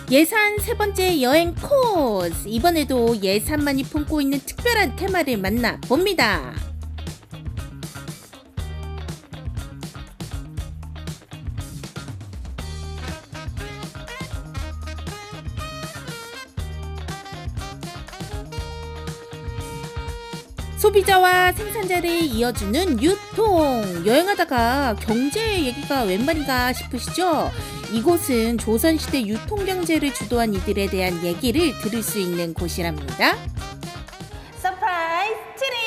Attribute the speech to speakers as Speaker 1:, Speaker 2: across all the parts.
Speaker 1: 예산 세 번째 여행 코스. 이번에도 예산만이 품고 있는 특별한 테마를 만나 봅니다. 소비자와 생산자를 이어주는 유통. 여행하다가 경제 얘기가 웬 말인가 싶으시죠? 이곳은 조선시대 유통경제를 주도한 이들에 대한 얘기를 들을 수 있는 곳이랍니다.
Speaker 2: 서프라이즈 트립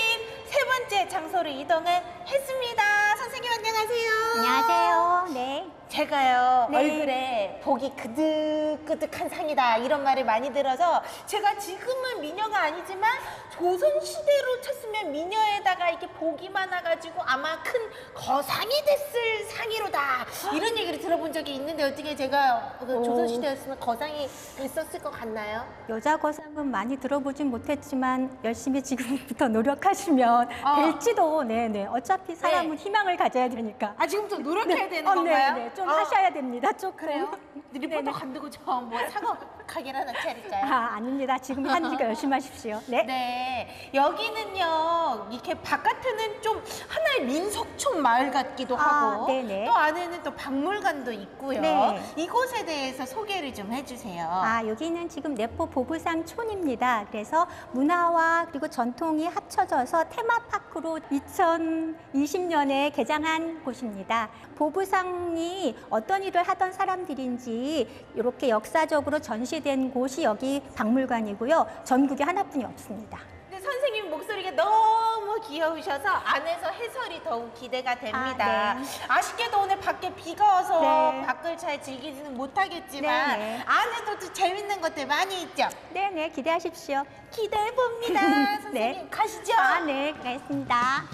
Speaker 2: 세 번째 장소로 이동을 했습니다. 선생님 안녕하세요.
Speaker 3: 안녕하세요. 네.
Speaker 2: 제가요
Speaker 3: 네.
Speaker 2: 얼굴에 복이 그득그득한 상이다 이런 말을 많이 들어서 제가 지금은 미녀가 아니지만 조선시대로 쳤으면 미녀에다가 이렇게 복이 많아가지고 아마 큰 거상이 됐을 상이로다 이런 얘기를 들어본 적이 있는데 어떻게 제가 조선시대였으면 거상이 됐었을 것 같나요?
Speaker 3: 여자 거상은 많이 들어보진 못했지만 열심히 지금부터 노력하시면 될지도. 네네. 어차피 사람은 희망을 가져야 되니까.
Speaker 2: 아 지금부터 노력해야 되는 건가요?
Speaker 3: 네네. 좀 하셔야 됩니다. 조금.
Speaker 2: 그래요? 리포터 간두고 저 뭐 사과 가게를 하나 차릴까요?
Speaker 3: 아닙니다. 지금 하니까 열심히 하십시오. 네.
Speaker 2: 네, 여기는요 이렇게 바깥에는 좀 하나의 민속촌 마을 같기도 하고
Speaker 3: 네네.
Speaker 2: 또 안에는 또 박물관도 있고요.
Speaker 3: 네.
Speaker 2: 이곳에 대해서 소개를 좀 해주세요.
Speaker 3: 여기는 지금 내포 보부상촌입니다. 그래서 문화와 그리고 전통이 합쳐져서 테마파크로 2020년에 개장한 곳입니다. 보부상이 어떤 일을 하던 사람들인지 이렇게 역사적으로 전시된 곳이 여기 박물관이고요. 전국에 하나뿐이 없습니다.
Speaker 2: 근데 선생님 목소리가 너무 귀여우셔서 안에서 해설이 더욱 기대가 됩니다.
Speaker 3: 네.
Speaker 2: 아쉽게도 오늘 밖에 비가 와서
Speaker 3: 네.
Speaker 2: 밖을 잘 즐기지는 못하겠지만
Speaker 3: 네.
Speaker 2: 안에도 또 재밌는 것들 많이 있죠?
Speaker 3: 네네, 기대하십시오.
Speaker 2: 기대해 봅니다. 선생님
Speaker 3: 네.
Speaker 2: 가시죠.
Speaker 3: 네, 가겠습니다.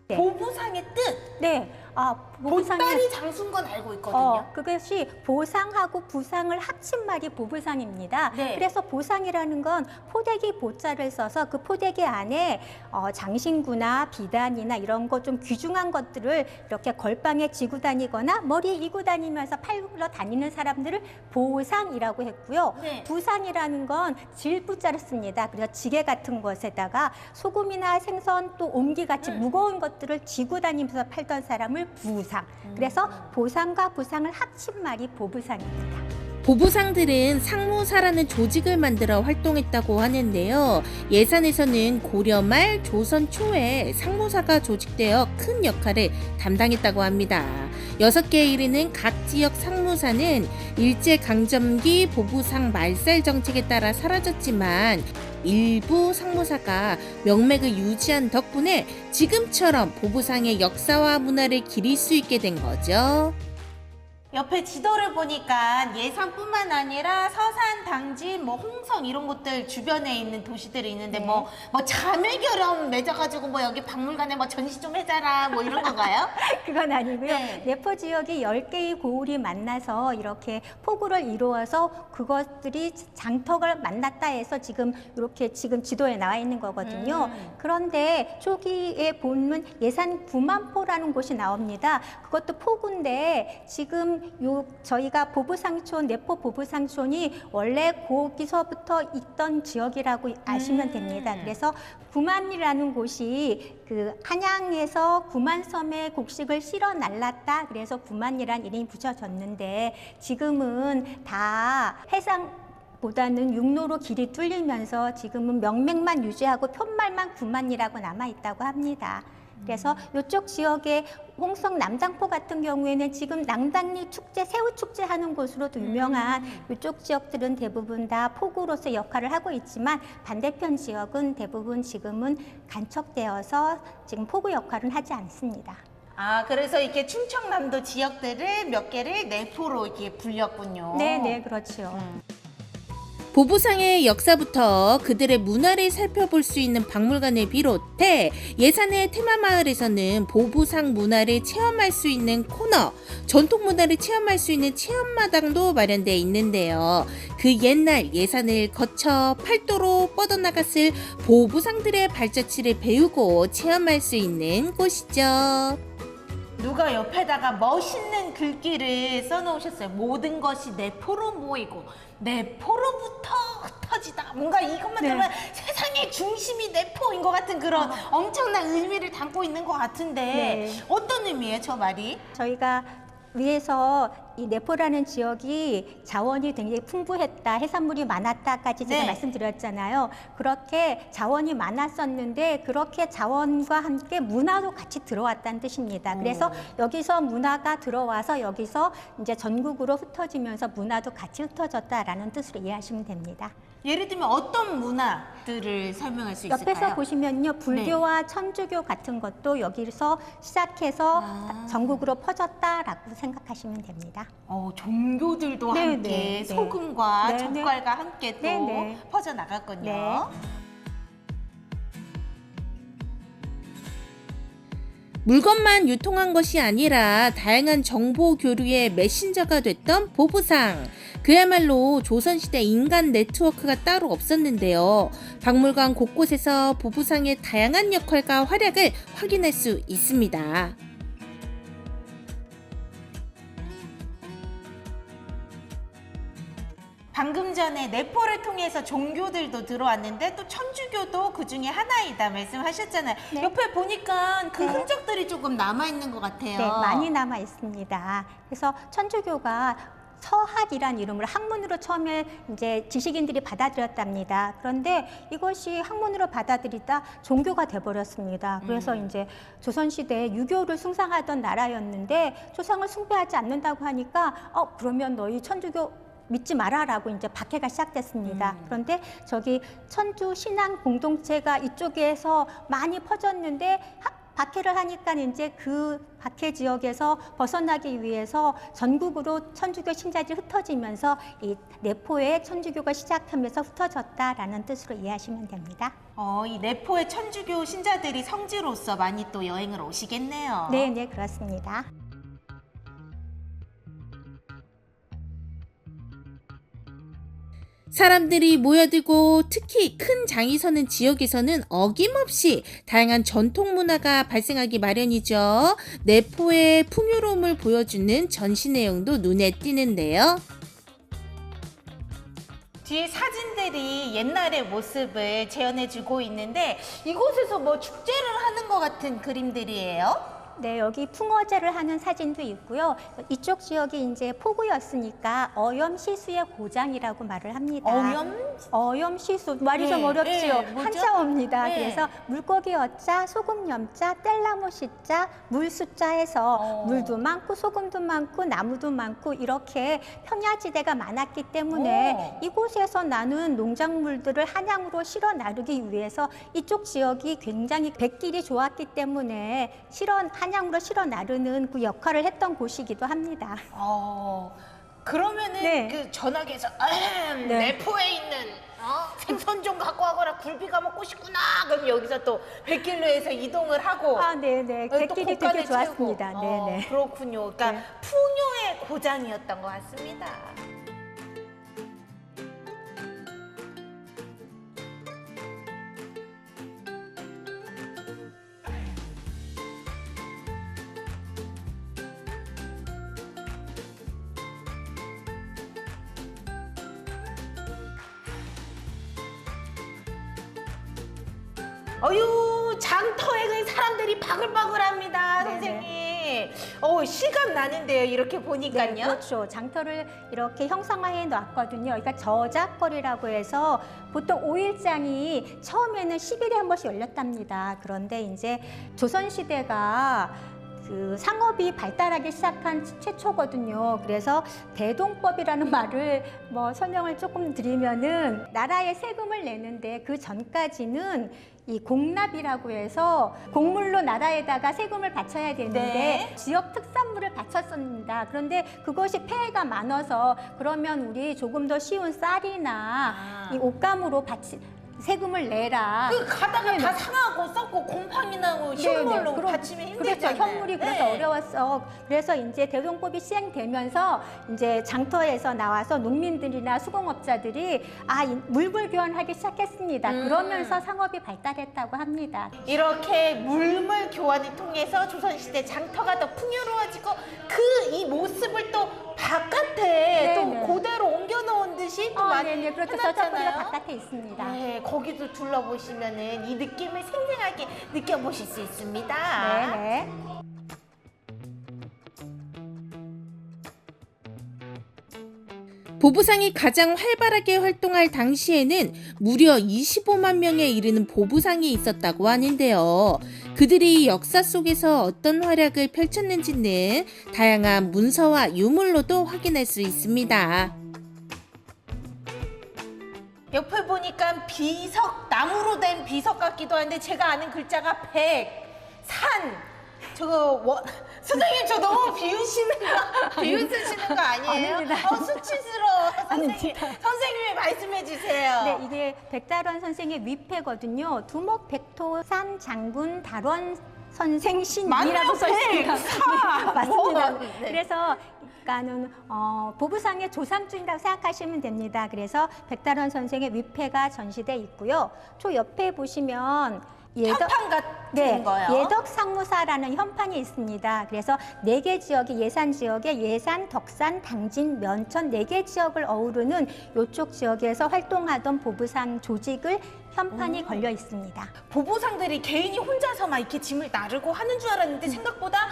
Speaker 3: 네.
Speaker 2: 보부상의 뜻.
Speaker 3: 네. 보부상이
Speaker 2: 보따리 장수인 건 알고 있거든요.
Speaker 3: 그것이 보상하고 부상을 합친 말이 보부상입니다.
Speaker 2: 네.
Speaker 3: 그래서 보상이라는 건 포대기 보자를 써서 그 포대기 안에 장신구나 비단이나 이런 거 좀 귀중한 것들을 이렇게 걸방에 지고 다니거나 머리에 이고 다니면서 팔러 다니는 사람들을 보상이라고 했고요.
Speaker 2: 네.
Speaker 3: 부상이라는 건 질부자를 씁니다. 그래서 지게 같은 것에다가 소금이나 생선 또 옹기같이 무거운 것들을 지고 다니면서 팔던 사람을 부상. 그래서 보상과 부상을 합친 말이 보부상입니다.
Speaker 1: 보부상들은 상무사라는 조직을 만들어 활동했다고 하는데요. 예산에서는 고려 말 조선 초에 상무사가 조직되어 큰 역할을 담당했다고 합니다. 6개에 이르는 각 지역 상무사는 일제강점기 보부상 말살 정책에 따라 사라졌지만 일부 상무사가 명맥을 유지한 덕분에 지금처럼 보부상의 역사와 문화를 기릴 수 있게 된 거죠.
Speaker 2: 옆에 지도를 보니까 예산뿐만 아니라 서산, 당진, 홍성 이런 곳들 주변에 있는 도시들이 있는데
Speaker 3: 네.
Speaker 2: 뭐 자매결연 맺어가지고 여기 박물관에 전시 좀 해줘라 이런 건가요?
Speaker 3: 그건 아니고요.
Speaker 2: 네.
Speaker 3: 내포 지역이 10개의 고을이 만나서 이렇게 포구를 이루어서 그것들이 장터를 만났다 해서 지금 이렇게 지금 지도에 나와 있는 거거든요. 그런데 초기에 보면 예산 구만포라는 곳이 나옵니다. 그것도 포구인데 지금 저희가 보부상촌, 내포 보부상촌이 원래 거기서부터 있던 지역이라고 아시면 됩니다. 그래서 구만이라는 곳이 그 한양에서 구만섬에 곡식을 실어 날랐다. 그래서 구만이란 이름이 붙여졌는데 지금은 다 해상 보다는 육로로 길이 뚫리면서 지금은 명맥만 유지하고 푯말만 구만이라고 남아있다고 합니다. 그래서 이쪽 지역의 홍성 남장포 같은 경우에는 지금 낭단리 축제, 새우 축제 하는 곳으로도 유명한 이쪽 지역들은 대부분 다 포구로서 역할을 하고 있지만 반대편 지역은 대부분 지금은 간척되어서 지금 포구 역할은 하지 않습니다.
Speaker 2: 그래서 이렇게 충청남도 지역들을 몇 개를 내포로 이렇게 불렸군요.
Speaker 3: 네, 그렇죠.
Speaker 1: 보부상의 역사부터 그들의 문화를 살펴볼 수 있는 박물관을 비롯해 예산의 테마마을에서는 보부상 문화를 체험할 수 있는 코너, 전통 문화를 체험할 수 있는 체험마당도 마련되어 있는데요. 그 옛날 예산을 거쳐 팔도로 뻗어나갔을 보부상들의 발자취를 배우고 체험할 수 있는 곳이죠.
Speaker 2: 누가 옆에다가 멋있는 글귀를 써놓으셨어요. 모든 것이 내포로 모이고 내포로부터 흩어지다. 뭔가 이것만
Speaker 3: 네.
Speaker 2: 들으면 세상의 중심이 내포인 것 같은 그런 엄청난 의미를 담고 있는 것 같은데
Speaker 3: 네.
Speaker 2: 어떤 의미예요, 저 말이?
Speaker 3: 저희가 위에서 이 내포라는 지역이 자원이 굉장히 풍부했다, 해산물이 많았다까지 제가
Speaker 2: 네.
Speaker 3: 말씀드렸잖아요. 그렇게 자원이 많았었는데 그렇게 자원과 함께 문화도 같이 들어왔다는 뜻입니다. 그래서 여기서 문화가 들어와서 여기서 이제 전국으로 흩어지면서 문화도 같이 흩어졌다라는 뜻으로 이해하시면 됩니다.
Speaker 2: 예를 들면 어떤 문화들을 설명할 수 있을까요?
Speaker 3: 옆에서 보시면요, 불교와 천주교 같은 것도 여기서 시작해서 전국으로 퍼졌다라고 생각하시면 됩니다.
Speaker 2: 종교들도
Speaker 3: 네,
Speaker 2: 함께
Speaker 3: 네, 네.
Speaker 2: 소금과
Speaker 3: 네,
Speaker 2: 젓갈과 함께 또
Speaker 3: 네, 네.
Speaker 2: 퍼져나갔군요.
Speaker 3: 네.
Speaker 1: 물건만 유통한 것이 아니라 다양한 정보 교류의 메신저가 됐던 보부상. 그야말로 조선시대 인간 네트워크가 따로 없었는데요. 박물관 곳곳에서 보부상의 다양한 역할과 활약을 확인할 수 있습니다.
Speaker 2: 방금 전에 내포를 통해서 종교들도 들어왔는데 또 천주교도 그 중에 하나이다 말씀하셨잖아요.
Speaker 3: 네.
Speaker 2: 옆에 보니까 그
Speaker 3: 네.
Speaker 2: 흔적들이 조금 남아있는 것 같아요.
Speaker 3: 네, 많이 남아 있습니다. 그래서 천주교가 서학이란 이름으로 학문으로 처음에 이제 지식인들이 받아들였답니다. 그런데 이것이 학문으로 받아들이다 종교가 돼버렸습니다. 그래서 이제 조선시대에 유교를 숭상하던 나라였는데 조상을 숭배하지 않는다고 하니까 그러면 너희 천주교 믿지 마라라고 이제 박해가 시작됐습니다. 그런데 저기 천주 신앙 공동체가 이쪽에서 많이 퍼졌는데 박해를 하니까 이제 그 박해 지역에서 벗어나기 위해서 전국으로 천주교 신자들이 흩어지면서 이 내포에 천주교가 시작하면서 흩어졌다라는 뜻으로 이해하시면 됩니다.
Speaker 2: 이 내포의 천주교 신자들이 성지로서 많이 또 여행을 오시겠네요.
Speaker 3: 네, 네, 그렇습니다.
Speaker 1: 사람들이 모여들고 특히 큰 장이 서는 지역에서는 어김없이 다양한 전통 문화가 발생하기 마련이죠. 내포의 풍요로움을 보여주는 전시 내용도 눈에 띄는데요.
Speaker 2: 뒤에 사진들이 옛날의 모습을 재현해주고 있는데 이곳에서 뭐 축제를 하는 것 같은 그림들이에요.
Speaker 3: 네, 여기 풍어제를 하는 사진도 있고요. 이쪽 지역이 이제 포구였으니까 어염시수의 고장이라고 말을 합니다. 어염시수 말이
Speaker 2: 네,
Speaker 3: 좀 어렵지요.
Speaker 2: 네, 뭐죠?
Speaker 3: 한자어입니다.
Speaker 2: 네.
Speaker 3: 그래서 물고기 어자, 소금 염자, 뗄나무 시자, 물 숫자해서 물도 많고 소금도 많고 나무도 많고 이렇게 평야지대가 많았기 때문에 이곳에서 나는 농작물들을 한양으로 실어 나르기 위해서 이쪽 지역이 굉장히 백길이 좋았기 때문에 한양으로 실어 나르는 그 역할을 했던 곳이기도 합니다.
Speaker 2: 그러면은
Speaker 3: 네.
Speaker 2: 그 전화기에서
Speaker 3: 네.
Speaker 2: 내포에 있는 생선 좀 갖고 와거라, 굴비가 먹고 싶구나. 그럼 여기서 또 백길로에서 이동을 하고
Speaker 3: 네네.
Speaker 2: 또
Speaker 3: 백길이
Speaker 2: 곡간을
Speaker 3: 되게 좋았습니다.
Speaker 2: 채우고.
Speaker 3: 네네.
Speaker 2: 그렇군요. 그러니까
Speaker 3: 네.
Speaker 2: 풍요의 고장이었던 것 같습니다. 장터에 그냥 사람들이 바글바글합니다,
Speaker 3: 네네.
Speaker 2: 선생님. 실감 나는데요, 이렇게 보니까요.
Speaker 3: 네, 그렇죠. 장터를 이렇게 형상화해 놨거든요. 그러니까 저작거리라고 해서 보통 5일장이 처음에는 10일에 한 번씩 열렸답니다. 그런데 이제 조선시대가 그 상업이 발달하기 시작한 최초거든요. 그래서 대동법이라는 말을 설명을 조금 드리면은 나라에 세금을 내는데 그 전까지는 이 공납이라고 해서 곡물로 나라에다가 세금을 바쳐야 되는데
Speaker 2: 네.
Speaker 3: 지역 특산물을 바쳤습니다. 그런데 그것이 폐해가 많아서 그러면 우리 조금 더 쉬운 쌀이나 이 옷감으로 세금을 내라.
Speaker 2: 그 가다가 다 상하고 썩고 곰팡이 나고 식물로
Speaker 3: 그럼-
Speaker 2: 받치면
Speaker 3: 그렇죠.
Speaker 2: 힘들잖아요.
Speaker 3: 현물이 그래서 어려웠어. 그래서 이제 대동법이 시행되면서 이제 장터에서 나와서 농민들이나 수공업자들이 물불 교환하기 시작했습니다. 그러면서 상업이 발달했다고 합니다.
Speaker 2: 이렇게 물물 교환을 통해서 조선시대 장터가 더 풍요로워지고 그 이 모습을 또 바깥에 또
Speaker 3: 네네.
Speaker 2: 그대로 옮겨놓은 듯이 또 많이
Speaker 3: 네네. 그렇죠. 저쪽으로
Speaker 2: 해놨잖아요.
Speaker 3: 바깥에 있습니다.
Speaker 2: 네, 거기도 둘러보시면은 이 느낌을 생생하게 느껴보실 수 있습니다.
Speaker 3: 네네.
Speaker 1: 보부상이 가장 활발하게 활동할 당시에는 무려 25만 명에 이르는 보부상이 있었다고 하는데요. 그들이 역사 속에서 어떤 활약을 펼쳤는지는 다양한 문서와 유물로도 확인할 수 있습니다.
Speaker 2: 옆에 보니까 비석, 나무로 된 비석 같기도 한데 제가 아는 글자가 백, 산, 선생님 저 너무 비웃으시는 거 아니에요?
Speaker 3: 아닙니다.
Speaker 2: 수치스러워. 선생님이 말씀해 주세요.
Speaker 3: 네, 이게 백달원 선생의 위패거든요. 두목 백토산 장군 달원 선생 신이라고 써 있습니다. 네, 맞습니다.
Speaker 2: 뭐, 네.
Speaker 3: 그래서 그러니까는 보부상의 조상중이라고 생각하시면 됩니다. 그래서 백달원 선생의 위패가 전시돼 있고요. 저 옆에 보시면
Speaker 2: 현판 같은 거요?
Speaker 3: 예덕상무사라는 현판이 있습니다. 그래서 4개 지역이 예산 지역에 예산, 덕산, 당진, 면천 4개 지역을 어우르는 이쪽 지역에서 활동하던 보부상 조직을 현판이 걸려 있습니다.
Speaker 2: 보부상들이 개인이 혼자서만 이렇게 짐을 나르고 하는 줄 알았는데 생각보다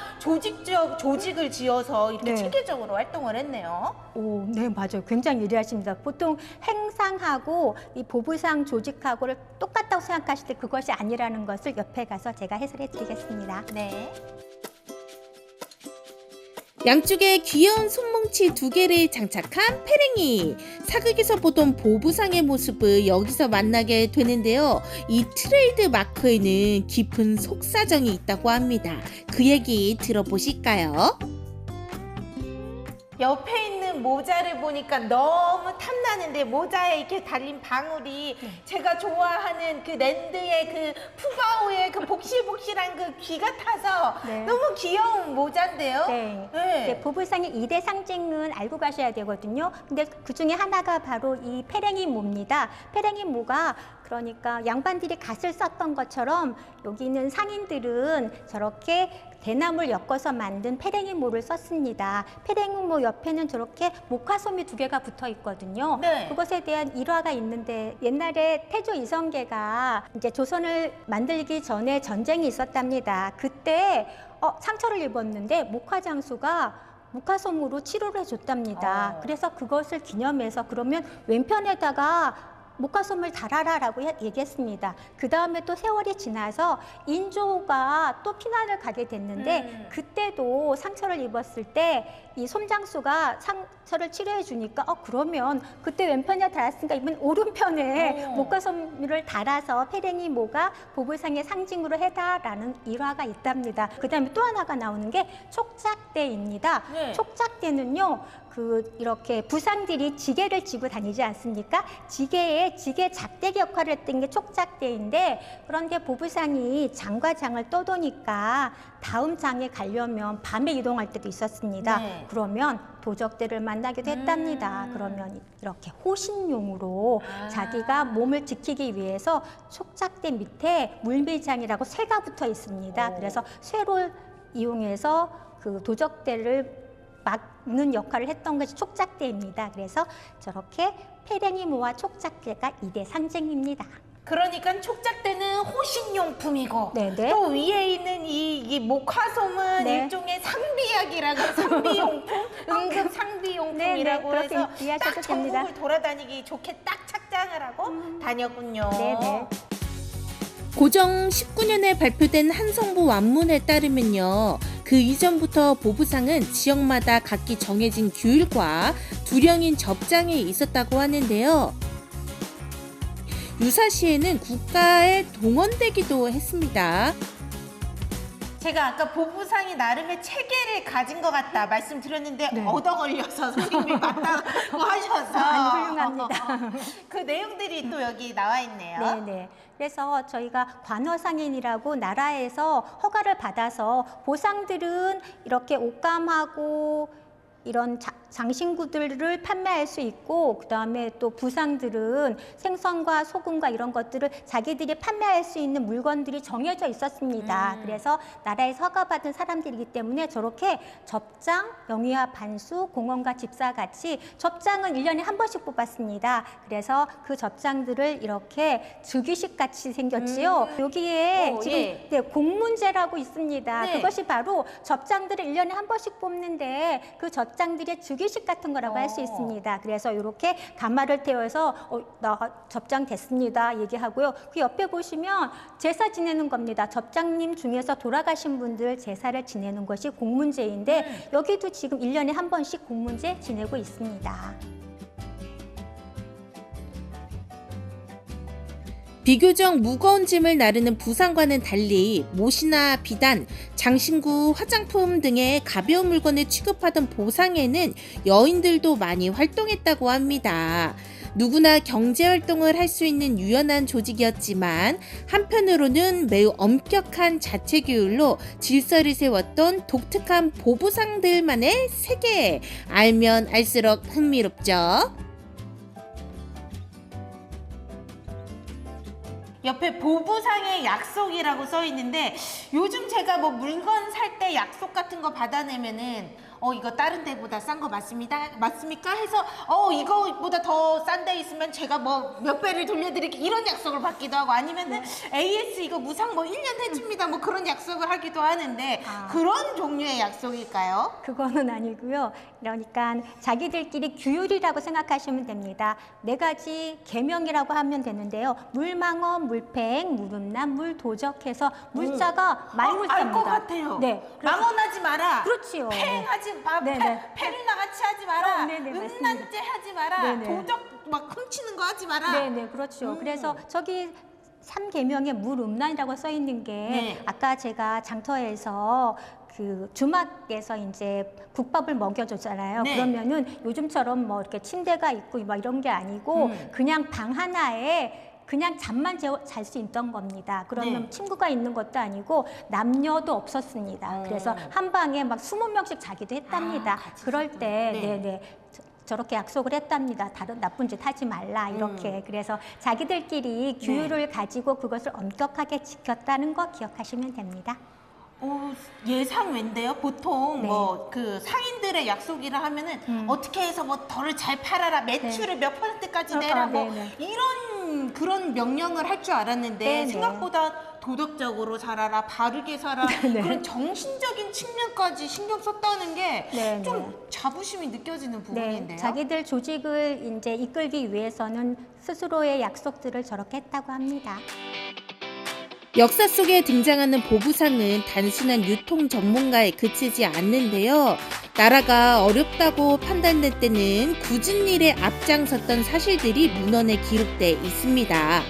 Speaker 2: 조직을 지어서 이렇게
Speaker 3: 네.
Speaker 2: 체계적으로 활동을 했네요.
Speaker 3: 오, 네, 맞아요. 굉장히 예리하십니다. 보통 행상하고 이 보부상 조직하고를 똑같다고 생각하실 때 그것이 아니라는 것을 옆에 가서 제가 해설해 드리겠습니다.
Speaker 2: 네.
Speaker 1: 양쪽에 귀여운 손뭉치 2개를 장착한 페랭이. 사극에서 보던 보부상의 모습을 여기서 만나게 되는데요. 이 트레이드 마크에는 깊은 속사정이 있다고 합니다. 그 얘기 들어보실까요?
Speaker 2: 옆에 있는 모자를 보니까 너무 탐나는데 모자에 이렇게 달린 방울이 제가 좋아하는 그 랜드의 그 푸바오의 그 복실복실한 그 귀 같아서
Speaker 3: 네.
Speaker 2: 너무 귀여운 모자인데요.
Speaker 3: 네.
Speaker 2: 네.
Speaker 3: 네, 보부상의 2대 상징은 알고 가셔야 되거든요. 근데 그 중에 하나가 바로 이 페랭이 모입니다. 페랭이 모가 그러니까 양반들이 갓을 썼던 것처럼 여기 있는 상인들은 저렇게 대나무를 엮어서 만든 페랭이 모를 썼습니다. 페랭이 모 옆에는 저렇게 목화솜이 2개가 붙어 있거든요.
Speaker 2: 네.
Speaker 3: 그것에 대한 일화가 있는데 옛날에 태조 이성계가 이제 조선을 만들기 전에 전쟁이 있었답니다. 그때 상처를 입었는데 목화장수가 목화솜으로 치료를 해줬답니다. 그래서 그것을 기념해서 그러면 왼편에다가 목화솜을 달아라라고 얘기했습니다. 그 다음에 또 세월이 지나서 인조가 또 피난을 가게 됐는데 그때도 상처를 입었을 때 이 솜장수가 상처를 치료해 주니까 그러면 그때 왼편에 달았으니까 이번 오른편에 목화솜을 달아서 페랭이 모가 보부상의 상징으로 해다라는 일화가 있답니다. 그 다음에 또 하나가 나오는 게 촉작대입니다.
Speaker 2: 네.
Speaker 3: 촉작대는요. 이렇게 부상들이 지게를 지고 다니지 않습니까? 지게 작대기 역할을 했던 게 촉작대인데 그런데 보부상이 장과 장을 떠도니까 다음 장에 가려면 밤에 이동할 때도 있었습니다.
Speaker 2: 네.
Speaker 3: 그러면 도적들을 만나기도 했답니다. 그러면 이렇게 호신용으로 자기가 몸을 지키기 위해서 촉작대 밑에 물매장이라고 쇠가 붙어 있습니다. 그래서 쇠를 이용해서 그 도적대를 막는 역할을 했던 것이 촉작대입니다. 그래서 저렇게 페랭이모와 촉작대가 2대 상징입니다.
Speaker 2: 그러니까 촉작대는 호신용품이고
Speaker 3: 네네.
Speaker 2: 또 위에 있는 이 목화솜은
Speaker 3: 네.
Speaker 2: 일종의 상비약이라고 상비용품, 응급 상비용품이라고
Speaker 3: 네네, 그렇게
Speaker 2: 해서
Speaker 3: 이해하셔도
Speaker 2: 딱
Speaker 3: 됩니다.
Speaker 2: 전국을 돌아다니기 좋게 딱 착장을 하고 다녔군요.
Speaker 3: 네네.
Speaker 1: 고정 19년에 발표된 한성부 완문에 따르면요. 그 이전부터 보부상은 지역마다 각기 정해진 규율과 두령인 접장이 있었다고 하는데요. 유사시에는 국가에 동원되기도 했습니다.
Speaker 2: 제가 아까 보부상이 나름의 체계를 가진 것 같다 말씀드렸는데
Speaker 3: 네.
Speaker 2: 얻어 걸려서 선생님이 맞다고 하셔서
Speaker 3: 아니, 훌륭합니다.
Speaker 2: 그 내용들이 또 여기 나와 있네요.
Speaker 3: 네네. 그래서 저희가 관어상인이라고 나라에서 허가를 받아서 보상들은 이렇게 옷감하고 이런 장신구들을 판매할 수 있고, 그 다음에 또 부상들은 생선과 소금과 이런 것들을 자기들이 판매할 수 있는 물건들이 정해져 있었습니다. 그래서 나라에서 허가받은 사람들이기 때문에 저렇게 접장, 영유아 반수, 공원과 집사 같이 접장은 1년에 한 번씩 뽑았습니다. 그래서 그 접장들을 이렇게 즉위식 같이 생겼지요. 여기에
Speaker 2: 오,
Speaker 3: 지금
Speaker 2: 예.
Speaker 3: 네, 공문제라고 있습니다.
Speaker 2: 네.
Speaker 3: 그것이 바로 접장들을 1년에 한 번씩 뽑는데 그 접장들의 즉위식 같은 거라고 할 수 있습니다. 그래서 이렇게 가마를 태워서 나 접장 됐습니다 얘기하고요. 그 옆에 보시면 제사 지내는 겁니다. 접장님 중에서 돌아가신 분들 제사를 지내는 것이 공문제인데 여기도 지금 1년에 한 번씩 공문제 지내고 있습니다.
Speaker 1: 비교적 무거운 짐을 나르는 부상과는 달리 못이나 비단, 장신구, 화장품 등의 가벼운 물건을 취급하던 보상에는 여인들도 많이 활동했다고 합니다. 누구나 경제활동을 할 수 있는 유연한 조직이었지만 한편으로는 매우 엄격한 자체규율로 질서를 세웠던 독특한 보부상들만의 세계. 알면 알수록 흥미롭죠?
Speaker 2: 옆에 보부상의 약속이라고 써 있는데 요즘 제가 뭐 물건 살 때 약속 같은 거 받아내면은 이거 다른 데보다 싼 거 맞습니까? 해서 이거보다 더 싼 데 있으면 제가 뭐 몇 배를 돌려드릴게 이런 약속을 받기도 하고 아니면은 AS 이거 무상 뭐 1년 해줍니다 뭐 그런 약속을 하기도 하는데 그런 종류의 약속일까요?
Speaker 3: 그거는 아니고요. 그러니까 자기들끼리 규율이라고 생각하시면 됩니다. 4가지 계명이라고 하면 되는데요. 물망어, 물팽, 물음란, 물도적해서 물자가 말물자입니다.
Speaker 2: 알 것 같아요.
Speaker 3: 네.
Speaker 2: 망언하지 마라.
Speaker 3: 그렇지요.
Speaker 2: 팽하지 마.
Speaker 3: 네네.
Speaker 2: 팽이나 같이 하지 마라.
Speaker 3: 네네,
Speaker 2: 음란죄 하지 마라.
Speaker 3: 네네.
Speaker 2: 도적 막 훔치는 거 하지 마라.
Speaker 3: 네네, 그렇죠. 그래서 저기 3계명에 물음란이라고 써 있는 게
Speaker 2: 네.
Speaker 3: 아까 제가 장터에서 그 주막에서 이제 국밥을 먹여줬잖아요.
Speaker 2: 네.
Speaker 3: 그러면은 요즘처럼 뭐 이렇게 침대가 있고 막 이런 게 아니고 그냥 방 하나에 그냥 잠만 잘 수 있던 겁니다. 그러면
Speaker 2: 네.
Speaker 3: 친구가 있는 것도 아니고 남녀도 없었습니다. 그래서 한 방에 막 20명씩 자기도 했답니다.
Speaker 2: 같이
Speaker 3: 그럴
Speaker 2: 자고.
Speaker 3: 때
Speaker 2: 네.
Speaker 3: 네네. 저렇게 약속을 했답니다. 다른 나쁜 짓 하지 말라 이렇게. 그래서 자기들끼리 규율을 가지고 그것을 엄격하게 지켰다는 거 기억하시면 됩니다.
Speaker 2: 예상 외인데요. 보통
Speaker 3: 네.
Speaker 2: 뭐 그 상인들의 약속이라 하면은 어떻게 해서 뭐 덜을 잘 팔아라, 매출을 몇 %까지 내라, 뭐
Speaker 3: 네네.
Speaker 2: 이런 그런 명령을 할 줄 알았는데
Speaker 3: 네네.
Speaker 2: 생각보다 도덕적으로 살아라, 바르게 살아 그런 정신적인 측면까지 신경 썼다는 게
Speaker 3: 네네.
Speaker 2: 좀 자부심이 느껴지는 부분인데요.
Speaker 3: 네, 자기들 조직을 이제 이끌기 위해서는 스스로의 약속들을 저렇게 했다고 합니다.
Speaker 1: 역사 속에 등장하는 보부상은 단순한 유통 전문가에 그치지 않는데요. 나라가 어렵다고 판단될 때는 굳은 일에 앞장섰던 사실들이 문헌에 기록돼 있습니다.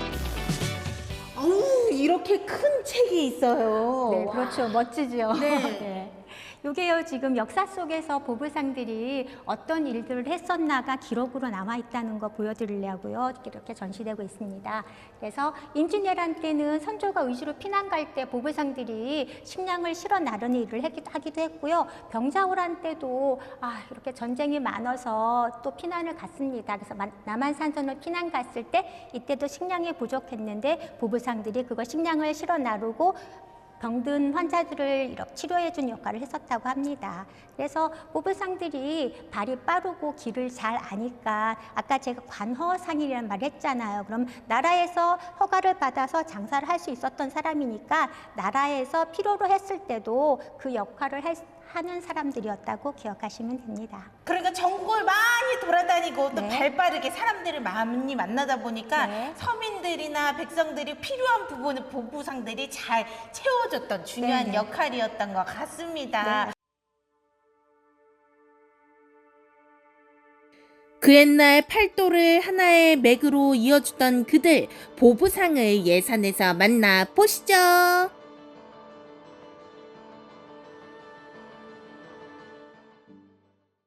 Speaker 2: 이렇게 큰 책이 있어요.
Speaker 3: 네, 그렇죠. 멋지죠.
Speaker 2: 네.
Speaker 3: 요게요, 지금 역사 속에서 보부상들이 어떤 일들을 했었나가 기록으로 남아있다는 거 보여드리려고요. 이렇게 전시되고 있습니다. 그래서 임진왜란 때는 선조가 의주로 피난 갈 때 보부상들이 식량을 실어 나르는 일을 하기도 했고요. 병자호란 때도 이렇게 전쟁이 많아서 또 피난을 갔습니다. 그래서 남한산성을 피난 갔을 때 이때도 식량이 부족했는데 보부상들이 그거 식량을 실어 나르고 병든 환자들을 이렇게 치료해준 역할을 했었다고 합니다. 그래서 보부상들이 발이 빠르고 길을 잘 아니까 아까 제가 관허상이라는 말 했잖아요. 그럼 나라에서 허가를 받아서 장사를 할 수 있었던 사람이니까 나라에서 필요로 했을 때도 그 역할을 하는 사람들이었다고 기억하시면 됩니다.
Speaker 2: 그러니까 전국을 많이 돌아다니고 또
Speaker 3: 네.
Speaker 2: 발빠르게 사람들을 많이 만나다 보니까
Speaker 3: 네.
Speaker 2: 서민들이나 백성들이 필요한 부분을 보부상들이 잘 채워줬던 중요한
Speaker 3: 네.
Speaker 2: 역할이었던 것 같습니다.
Speaker 3: 네.
Speaker 1: 그 옛날 팔도를 하나의 맥으로 이어주던 그들, 보부상을 예산에서 만나보시죠.